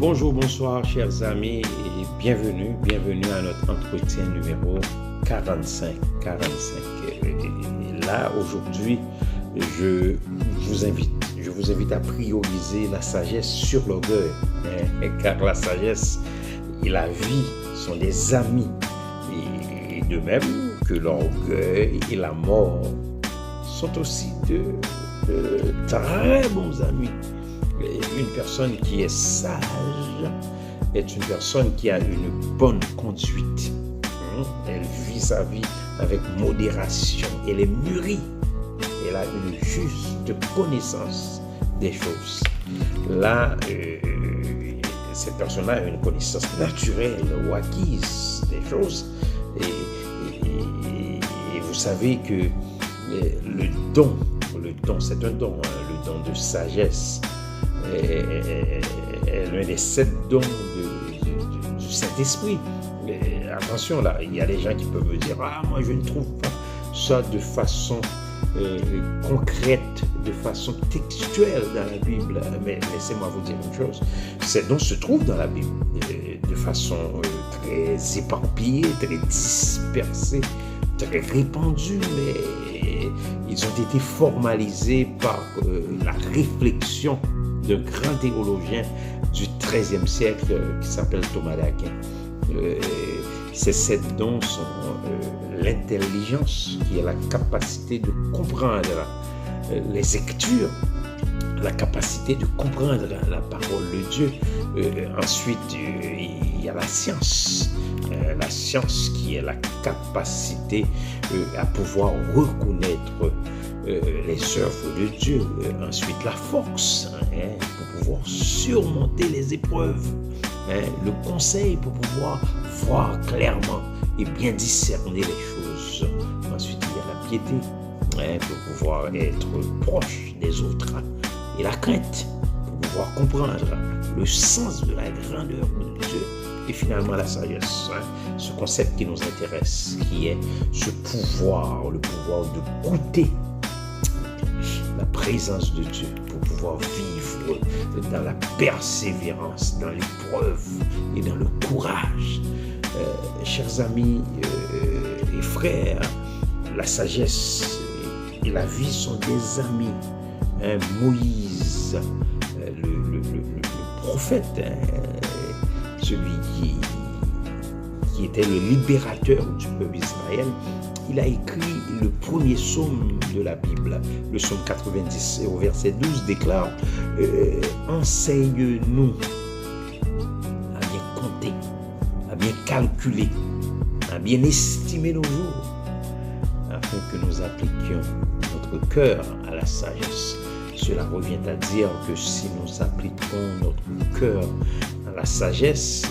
Bonjour, bonsoir chers amis et bienvenue à notre entretien numéro 45. Et là, aujourd'hui, je vous invite à prioriser la sagesse sur l'orgueil, car la sagesse et la vie sont des amis, et de même que l'orgueil et la mort sont aussi de très bons amis. Une personne qui est sage est une personne qui a une bonne conduite. Elle vit sa vie avec modération. Elle est mûrie. Elle a une juste connaissance des choses. Là, cette personne-là a une connaissance naturelle ou acquise des choses. Et vous savez que le don, c'est un don, le don de sagesse. L'un des 7 dons du Saint-Esprit. Attention là, il y a des gens qui peuvent me dire moi je ne trouve pas ça de façon concrète, de façon textuelle dans la Bible. Mais laissez-moi vous dire une chose, ces dons se trouvent dans la Bible de façon très éparpillée, très dispersée, très répandue, mais ils ont été formalisés par la réflexion d'un grand théologien du XIIIe siècle qui s'appelle Thomas d'Aquin. Ces 7 dons sont l'intelligence, qui est la capacité de comprendre les Écritures, la capacité de comprendre la parole de Dieu. Ensuite, il y a la science qui est la capacité à pouvoir reconnaître les œuvres de Dieu. Ensuite, la force pour pouvoir surmonter les épreuves. Le conseil pour pouvoir voir clairement et bien discerner les choses. Ensuite, il y a la piété pour pouvoir être proche des autres. Et la crainte pour pouvoir comprendre le sens de la grandeur de Dieu. Et finalement, la sagesse, ce concept qui nous intéresse, qui est ce pouvoir, le pouvoir de goûter la présence de Dieu pour pouvoir vivre dans la persévérance, dans l'épreuve et dans le courage. Chers amis et frères, la sagesse et la vie sont des amis. Moïse, le prophète, celui qui était le libérateur du peuple d'Israël, il a écrit le premier psaume de la Bible. Le psaume 90 au verset 12 déclare enseigne-nous à bien compter, à bien calculer, à bien estimer nos jours, afin que nous appliquions notre cœur à la sagesse. Cela revient à dire que si nous appliquons notre cœur à la sagesse,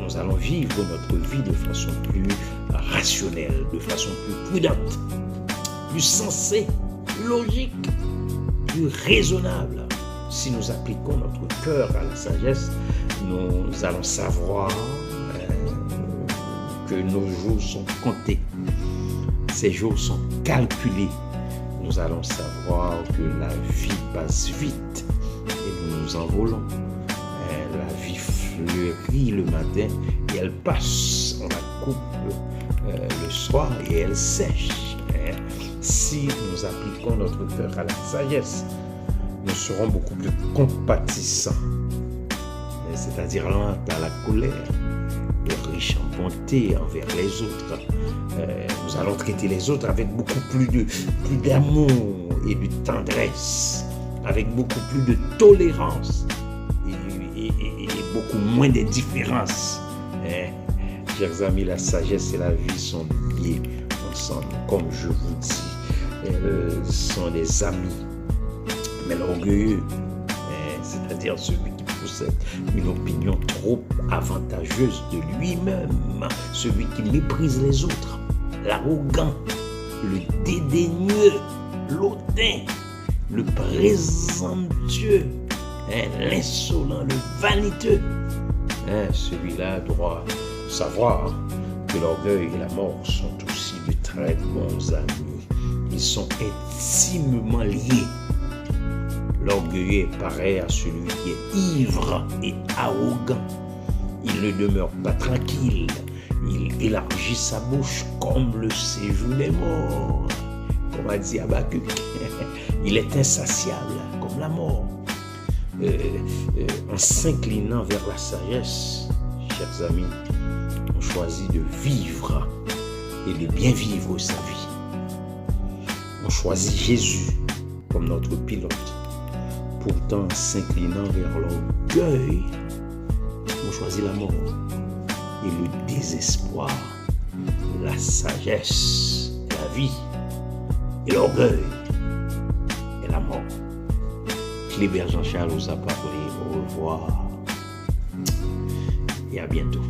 nous allons vivre notre vie de façon plus rationnelle, de façon plus prudente, plus sensée, plus logique, plus raisonnable. Si nous appliquons notre cœur à la sagesse, nous allons savoir que nos jours sont comptés. Ces jours sont calculés. Nous allons savoir que la vie passe vite et nous nous envolons. La vie fleurit le matin et elle passe. On la coupe le soir et elle sèche. Si nous appliquons notre cœur à la sagesse, nous serons beaucoup plus compatissants, c'est-à-dire lents à la colère, riches en bonté envers les autres. Nous allons traiter les autres avec beaucoup plus d'amour et de tendresse, avec beaucoup plus de tolérance et beaucoup moins d'indifférence. Chers amis, la sagesse et la vie sont liées ensemble. Comme je vous dis, elles sont des amis. Mais l'orgueilleux, c'est-à-dire celui qui possède une opinion trop avantageuse de lui-même, celui qui méprise les autres, l'arrogant, le dédaigneux, l'hautain, le présomptueux, l'insolent, le vaniteux, celui-là doit savoir que l'orgueil et la mort sont aussi de très bons amis. Ils sont intimement liés. L'orgueilleux est pareil à celui qui est ivre et arrogant. Il ne demeure pas tranquille. Il élargit sa bouche comme le séjour des morts. Comme a dit Habakkuk. Il est insatiable comme la mort. En s'inclinant vers la sagesse, chers amis, on choisit de vivre et de bien vivre sa vie. On choisit Jésus comme notre pilote. Pourtant, en s'inclinant vers l'orgueil, on choisit la mort et le désespoir, la sagesse, la vie et l'orgueil et la mort. Clébert Jean-Charles vous a parlé. Au revoir et à bientôt.